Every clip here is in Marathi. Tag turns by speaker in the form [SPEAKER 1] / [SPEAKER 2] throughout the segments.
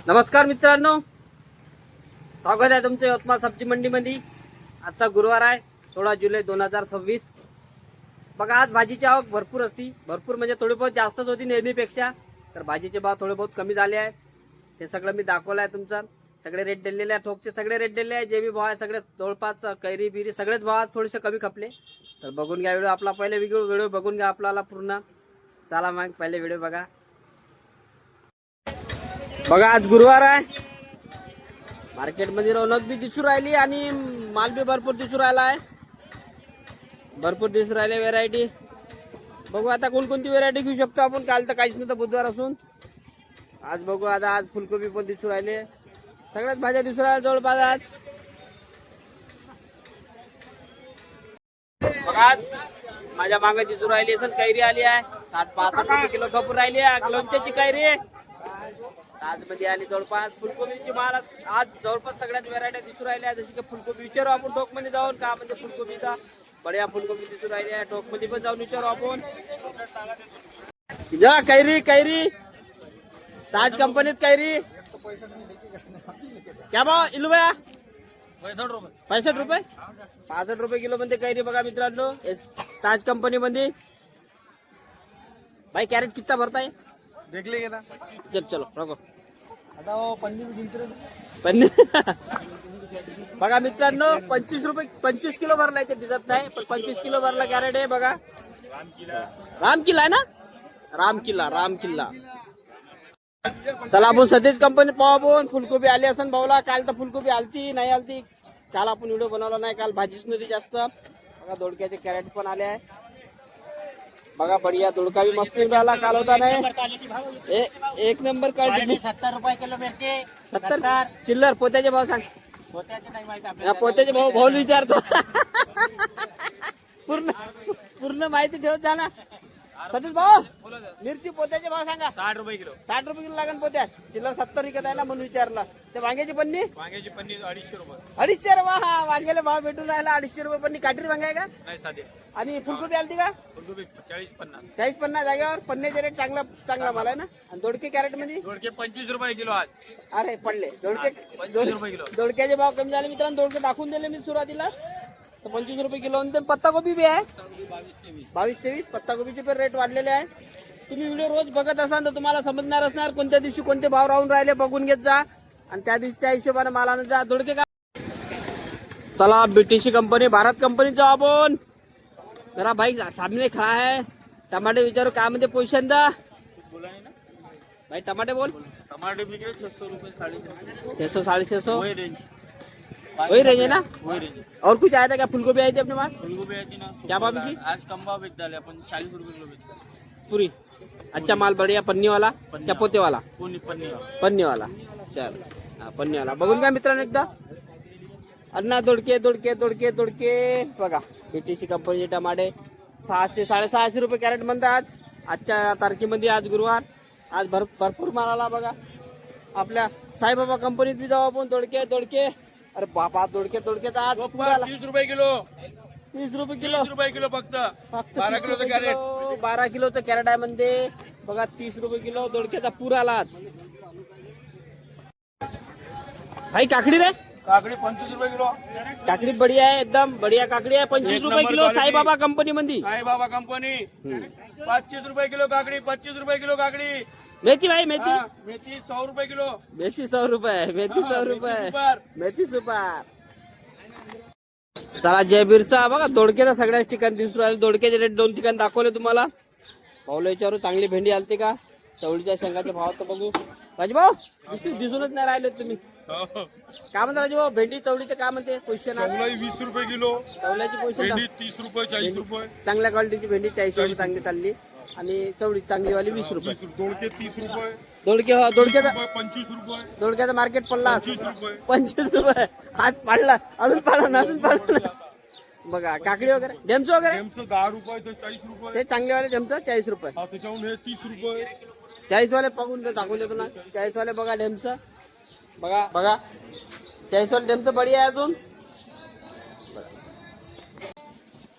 [SPEAKER 1] नमस्कार मित्रांनो, स्वागत आहे तुमचं यवतमाळ सब्जी मंडीमध्ये। आजचा गुरुवार आहे 16 जुलै 2026। बघा, आज भाजीची आवक भरपूर असती, भरपूर म्हणजे थोडी बहुत जास्तच होती नेहमीपेक्षा। तर भाजीचे भाव थोडे बहुत कमी झाले आहे, हे सगळं मी दाखवलं आहे तुमचं। सगळे रेट दिलेले आहे, ठोकचे सगळे रेट दिलेले आहे, जे बी भाव आहे सगळे जवळपास कैरी बिरी सगळेच भाव थोडेसे कमी खपले। तर बघून घ्या व्हिडिओ आपला, पहिले व्हिडिओ बघून घ्या आपल्याला पूर्ण। चला मग पहिले व्हिडिओ बघा। बघा, आज गुरुवार आहे, मार्केटमध्ये रौनक बी दिसून राहिली आणि माल बी भरपूर दिसून राहिला आहे, भरपूर दिसून राहिले व्हेरायटी। बघू आता कोणकोणती व्हेरायटी घेऊ शकतो आपण। काल तर काहीच नव्हतं बुधवार असून, आज बघू। आता आज फुलकोबी पण दिसून राहिले, सगळ्याच भाज्या दिसून राहिल्या जवळपास आज। बघा, आज माझ्या मागे दिसून राहिली असेल कैरी आली आहे 60-65 रुपये किलो खपून राहिली आहे लोणच्याची कैरी। आज मध्ये आली जवळपास फुलकोबीची माल आज जवळपास सगळ्याच व्हेरायटी दिसून राहिल्या। जशी की फुलकोबी विचारू आपण टोक मध्ये जाऊन, का म्हणजे फुलकोबीचा बढिया फुलकोबी दिसून राहिली आहे। टोक मध्ये पण जाऊन विचारू आपण। जा कैरी कैरी ताज कंपनीत कैरी क्या भाव इलू भैया? 65 रुपये 65 रुपये किलो मध्ये कैरी। बघा मित्रांनो, ताज कंपनी मध्ये। भाई कैरेट कितना भरता है
[SPEAKER 2] देख लेंगे ना।
[SPEAKER 1] चलो रखो
[SPEAKER 2] आता वो पन्नी भी गिनते रहो।
[SPEAKER 1] पन्नी बघा मित्रांनो, 25 रुपये 25 किलो भरला आहे, दिसत नाही पण 25 किलो भरला कॅरेट आहे। बघा, राम किल्ला आहे ना, राम किल्ला। चला आपण सतीश कंपनी पाहू आपण। फुलकोबी आली असन भाऊला, काल तर फुलकोबी आलती नाही आलती, काल आपण व्हिडिओ बनवला नाही, काल भाजीच नव्हती जास्त। बघा, दोडक्याचे कॅरेट पण आले आहे। बघा, बढिया दोडका भी मस्त निघाला, काल होता नाही। एक नंबर क्वालिटी।
[SPEAKER 3] 70 रुपये किलो मिरची।
[SPEAKER 1] 70 चिल्लर। पोत्याचे भाव सांग।
[SPEAKER 3] पोत्याचे नाही माहिती आपल्याला।
[SPEAKER 1] पोत्याचे भाऊ विचारतो पूर्ण माहिती ठेवत जा ना सतीश भाऊ। मिरची पोत्याचे भाव सांगा।
[SPEAKER 2] 60 रुपये किलो।
[SPEAKER 1] 60 रुपये किलो लागेल पोत्यात। चिल्लर 70 विकत आहे ना म्हणून विचारला। ते वांग्याची पन्नी
[SPEAKER 2] 250 रुपये।
[SPEAKER 1] 250 रुपये। हा, वांग्याला भाव भेटून राहिला 250 रुपये पन्नी। काटेरी वांगा आहे का?
[SPEAKER 2] नाही, साधे।
[SPEAKER 1] आणि फुलकोबी आलती का?
[SPEAKER 2] फुलकोबी 40-50।
[SPEAKER 1] 40-50 जागेवर। पन्नेचे रेट चांगला माल आहे ना। आणि दोडके कॅरेट मध्ये
[SPEAKER 2] दोडके 25 रुपये किलो आज।
[SPEAKER 1] अरे पडले दोडके।
[SPEAKER 2] 25 रुपये किलो।
[SPEAKER 1] दोडक्याचे भाव कमी झाले मित्रांनो। दोडके दाखवून दिले मी सुरुवातीला, तर 25 रुपये किलो। आणि पत्ता गोबी बी आहे 22-23। पत्ता गोबीचे पण रेट वाढलेले आहे। तुम्ही व्हिडिओ रोज बघत असाल तर तुम्हाला समजणार असणार कोणत्या दिवशी कोणते भाव राहून राहिले, बघून घेत जा आणि त्या दिवशी त्या हिशोबाने मालानं जा। दोडके का चला बीटीसी कंपनी, भारत कंपनी जाऊ आपण। जरा भाई सामने खड़ा है, टमाटे विचारू काय म्हणते पोझिशन दा भाई। टमाटे बोल।
[SPEAKER 2] टमाटे बिके 600 रुपये 650।
[SPEAKER 1] 600 650
[SPEAKER 2] वही रेंज
[SPEAKER 1] है ना।
[SPEAKER 2] वही रेंज।
[SPEAKER 1] और कुछ आया था क्या? फुलगोभी आई थी अपने पास?
[SPEAKER 2] फुलगोबी आती ना।
[SPEAKER 1] क्या भाव बिकी?
[SPEAKER 2] आज कम भाव बेच डाले अपन। 40 रुपये किलो बेच।
[SPEAKER 1] पूरी अच्छा माल बढ़िया। पन्नी वाला क्या पोते वाला? पन्नी वाला। चल हा, पन्नी वाला बघून घ्या मित्रांनो एकदा। अन्ना दोडके दोडके दोडके दोडके बघा, बीटीसी कंपनीचे टमाटे 600-650 रुपये कॅरेट म्हणतात आजच्या तारखेमध्ये। आज गुरुवार, आज भरपूर माल आला। बघा, आपल्या साईबाबा कंपनीत बी जाऊ आपण। दोडके दोडके, अरे बाबा दोडक्याचा आज
[SPEAKER 2] 30 रुपये किलो।
[SPEAKER 1] 30 रुपये किलो।
[SPEAKER 2] 30 रुपये किलो फक्त
[SPEAKER 1] 12 किलोचं कॅरेट। 12 किलोचं कॅरेट आहे म्हणते। बघा, 30 रुपये किलो दोडक्याचा पूर आला आज। भाई काकडी रे?
[SPEAKER 2] काकडी 25 रुपये किलो।
[SPEAKER 1] काकडी बढिया आहे, एकदम बढिया काकडी आहे। 25 रुपये किलो साईबाबा कंपनी मध्ये।
[SPEAKER 2] साईबाबा कंपनी 25 रुपये किलो काकडी। 25 रुपये किलो काकडी।
[SPEAKER 1] मेथी भाई, मेथी
[SPEAKER 2] मेथी 100 रुपये किलो।
[SPEAKER 1] मेथी 100 रुपये। मेथी 100 रुपये।
[SPEAKER 2] सुपर।
[SPEAKER 1] मेथी सुपर। चला जय बिरसा। बघा, दोडक्याचा सगळ्याच ठिकाणी दिसून राहिले। दोडक्याचे रेट 2 ठिकाणी दाखवले तुम्हाला। भाऊला विचारू चांगली भेंडी आलती का? चवळीच्या शेंगाचे भाव तर बघू। राजभाऊ दिसूनच नाही राहिले तुम्ही। काय म्हणता राजभाऊ? भेंडी चवळीचे काय म्हणते पोझिशन?
[SPEAKER 2] 20 रुपये किलो।
[SPEAKER 1] चवळ्याची पोझिशन
[SPEAKER 2] 30 रुपये 40 रुपये।
[SPEAKER 1] चांगल्या क्वालिटीची भेंडी 40 रुपये चांगली चालली, आणि चवळी चांगलीवाली 20 रुपये।
[SPEAKER 2] दोडके 30 रुपये।
[SPEAKER 1] दोडक्याचा
[SPEAKER 2] 25 रुपये।
[SPEAKER 1] दोडक्याचा मार्केट पडला
[SPEAKER 2] 25 रुपये।
[SPEAKER 1] 25 रुपये आज पाडला, अजून पाडला। बघा, काकडी वगैरे ढेमचं वगैरे
[SPEAKER 2] 10 रुपये ते 40 रुपये।
[SPEAKER 1] ते चांगलेवाले ढेमचं 40 रुपये।
[SPEAKER 2] त्याच्याहून हे 30 रुपये।
[SPEAKER 1] 40 वाले बघून दाखवून देतो ना। 40 वाले बघा ढेमचं। बघा 40 वाले ढेमचं बढिया आहे अजून।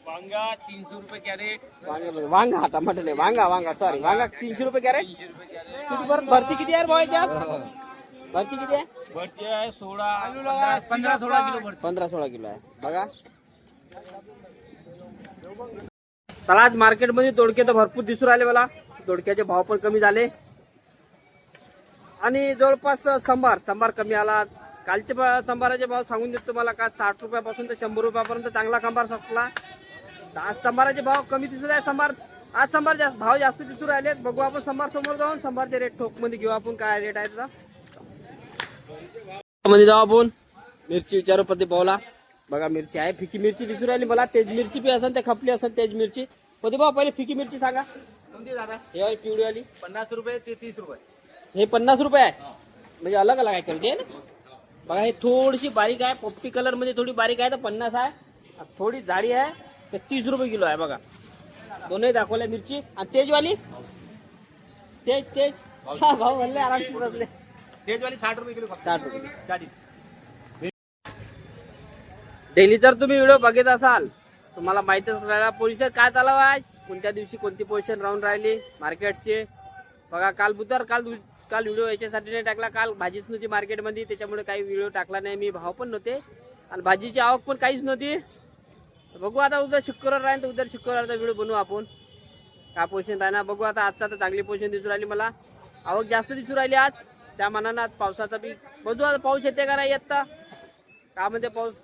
[SPEAKER 3] वांगा 300 रुपये कॅरेट।
[SPEAKER 1] वांगा टमाटर नाही, वांगा सॉरी, वांगा 300 रुपये कॅरेट। किती भरती किती आहे भाऊ याच्यात? भरती किती आहे?
[SPEAKER 3] भरती आहे 15-16 किलो भरती.
[SPEAKER 1] 15-16 किलो आहे बघा. चला आज मार्केटमध्ये दोडके तर भरपूर दिसून राहिले मला. दोडक्याचे भाव पण कमी झाले आणि जवळपास संभार कमी आला. कालचे संभाराचे भाव सांगून देतो तुम्हाला का 60 रुपयापासून तर 100 रुपयापर्यंत चांगला संभार संपला. आज संभाराचे भाव कमी दिसत आहे. आज संभार भाव जास्त दिसून राहिले. बघू आपण संभार समोर जाऊन संभारचे रेट ठोक मध्ये घेऊ आपण काय रेट आहे त्याचा. मध्ये जाऊ आपण मिरची विचारू प्रदीप भाऊला. बघा मिरची आहे फिकी मिरची दिसून राहिली मला. तेज मिरची बी असेल ते खपली असेल तेज मिरची. प्रदीप भाऊ पहिले फिकी मिरची सांगा.
[SPEAKER 3] कोणती दादा?
[SPEAKER 1] हे पिवळी वाली
[SPEAKER 3] 50 रुपये ते 30 रुपये.
[SPEAKER 1] हे 50 रुपये आहे. म्हणजे अलग अलग आहे क्वालिटी आहे ना. बघा हे थोडीशी बारीक आहे पोपटी कलर मध्ये थोडी बारीक आहे तर 50 आहे. थोडी जाडी आहे तर 30 रुपये किलो आहे. बघा दोनही दाखवल्या मिरची. आणि तेजवाली तेज हा भाऊ म्हणले आरामशीर बसले.
[SPEAKER 3] तेजवाली 60 रुपये किलो फक्त.
[SPEAKER 1] 60 रुपये.
[SPEAKER 3] 40.
[SPEAKER 1] डेली जर तुम्ही व्हिडिओ बघत असाल तुम्हाला माहितच राहिला पोझिशन काय चालू आहे, कोणत्या दिवशी कोणती पोझिशन राहून राहिली मार्केटची. बघा काल बुधवार काल व्हिडिओ याच्यासाठी नाही टाकला. काल भाजीच नव्हती मार्केटमध्ये त्याच्यामुळे काही व्हिडिओ टाकला नाही मी. भाव पण नव्हते आणि भाजीची आवक पण काहीच नव्हती. बघू आता उद्या शुक्रवार राहील तर उद्या शुक्रवारचा व्हिडिओ बनवू आपण. काय पोझिशन राहणार बघू आता. आजचा तर चांगली पोझिशन दिसून राहिली मला. आवक जास्त दिसून राहिली आज. त्या मानानं आज पावसाचा बी बघू आता पाऊस येते का नाही येत तर का म्हणते पाऊस.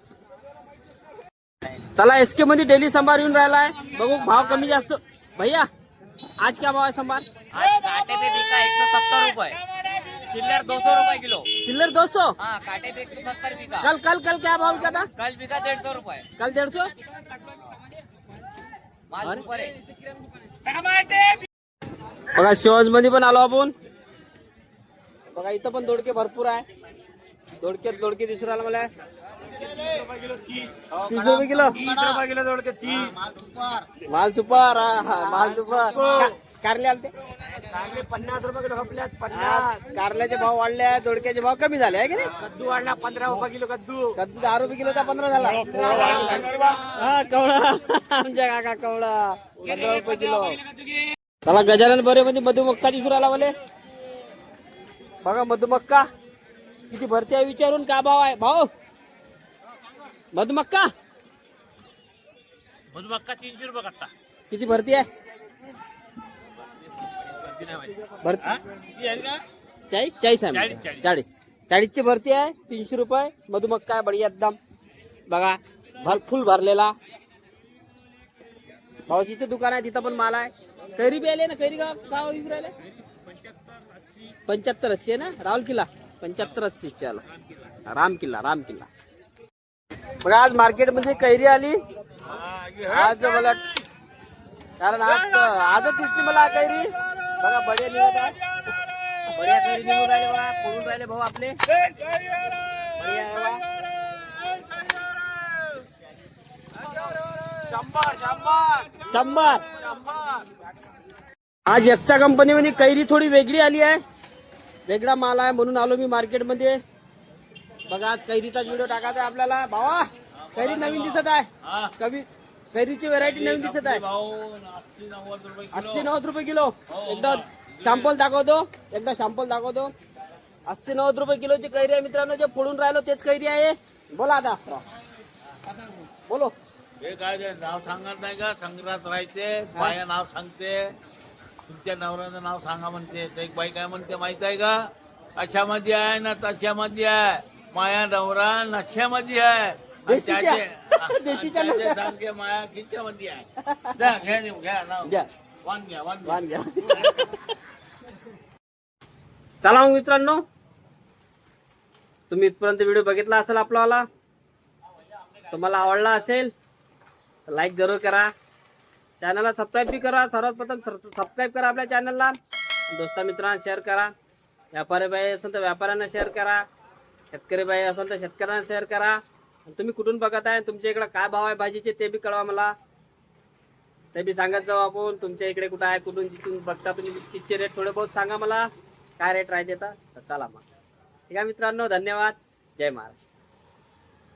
[SPEAKER 1] चला एसके मध्ये डेली संभार येऊन राहिला आहे. बघू भाव कमी जास्त. भैया आज क्या भाव है संभार?
[SPEAKER 3] आज काटे पे बिका 170 रुपये, चिल्लर 200 रुपये किलो.
[SPEAKER 1] चिल्लर 200.
[SPEAKER 3] हाँ काटे पे 170 बिका.
[SPEAKER 1] कल क्या भाव क्या था?
[SPEAKER 3] कल बिका 150 रुपये.
[SPEAKER 1] कल 150.
[SPEAKER 3] माल ऊपर है.
[SPEAKER 1] बघा शोज मध्ये पण आलो आपण. बघा इथं पण दोडके भरपूर आहे. दोडके दिसून राहिला मला. 30 रुपये किलो.
[SPEAKER 2] 30 रुपये किलो दोडके 30.
[SPEAKER 1] माल सुपर. माल सुपर. कारले आलते
[SPEAKER 2] 50 रुपये किलो खपल्यात. 50.
[SPEAKER 1] कारल्याचे भाव वाढले आहे. दोडक्याचे भाव कमी झाले आहे की नाही.
[SPEAKER 2] कद्दू वाढला 15 रुपये किलो कद्दू.
[SPEAKER 1] 10 रुपये किलोचा 15 झाला. हा कवळा आमच्या काका कवळा 15 रुपये किलो. त्याला गजानन बरे म्हणजे मधुमक्का दिसून आला मला. बघा मधुमक्का किती भरती आहे विचारून का भाव आहे. भाऊ मधुमक्का
[SPEAKER 3] 300 रुपये कट्टा.
[SPEAKER 1] किती भरती आहे. भरती 40 आहे. 40 ची भरती आहे. 300 रुपये मधुमक्का आहे बढिया एकदम. बघा फुल भरलेला. पाऊस इथे दुकान आहे तिथं पण माल आहे. कैरी बी आले ना. कैरी का विकू राहिले 75-80 ना. राहुल किल्ला 75-80 चला. राम किल्ला बघा आज मार्केट मध्ये कैरी आली. आज मला कारण आजच दिसली मला कैरी. बघा बढिया निघत आहे. बढिया कैरी निघून राहिले बघा. पळून राहिले भाऊ आपले. बढिया आहे बघा. शंभर. आज एकता कंपनी मध्ये कैरी थोडी वेगळी आली आहे. वेगळा माल आहे म्हणून आलो मी मार्केट मध्ये. बघा आज कैरीचा व्हिडिओ टाकायचा आहे आपल्याला. भावा कैरी नवीन दिसत आहे. कैरीची व्हेरायटी नवीन दिसत आहे. 80-90 रुपये किलो. एकदा शॅम्पल दाखवतो. 80-90 रुपये किलोची कैरी आहे मित्रांनो. जे फोडून राहिलो तेच कैरी आहे. बोला आता बोलो.
[SPEAKER 4] हे काय ते नाव सांगत नाही का. संग्रात राहते बाया नाव सांगते. तुमच्या नवऱ्याचं नाव सांगा म्हणते. तर एक बाई काय म्हणते माहित आहे का. अशामध्ये आहे ना तशामध्ये आहे. माया नवरा नशामध्ये आहे. आणि
[SPEAKER 1] देशीच्या
[SPEAKER 4] त्याचे सांगते माया किच्यामध्ये आहे. घ्या नाव
[SPEAKER 1] द्या.
[SPEAKER 4] वान घ्या.
[SPEAKER 1] वाण घ्या. चला मग मित्रांनो तुम्ही इथपर्यंत व्हिडिओ बघितला असेल आपला. तुम्हाला आवडला असेल तर लाईक जरूर करा. चॅनलला सबस्क्राईब बी करा. सर्वात प्रथम सबस्क्राईब करा आपल्या चॅनलला. दोस्ता मित्रांना शेअर करा. व्यापारी बाई असेल तर व्यापाऱ्यांना शेअर करा. शेतकरी बाई असेल तर शेतकऱ्यांना शेअर करा. तुम्ही कुठून बघत आहे तुमच्या इकडे काय भाव आहे भाजीचे ते बी कळवा मला. ते बी सांगत जाऊ आपण. तुमच्या इकडे कुठं आहे कुठून जिथून बघता तुम्ही तिथचे रेट थोडे बहुत सांगा मला काय रेट राहते तर. चला मग ठीक आहे मित्रांनो. धन्यवाद. जय महाराष्ट्र.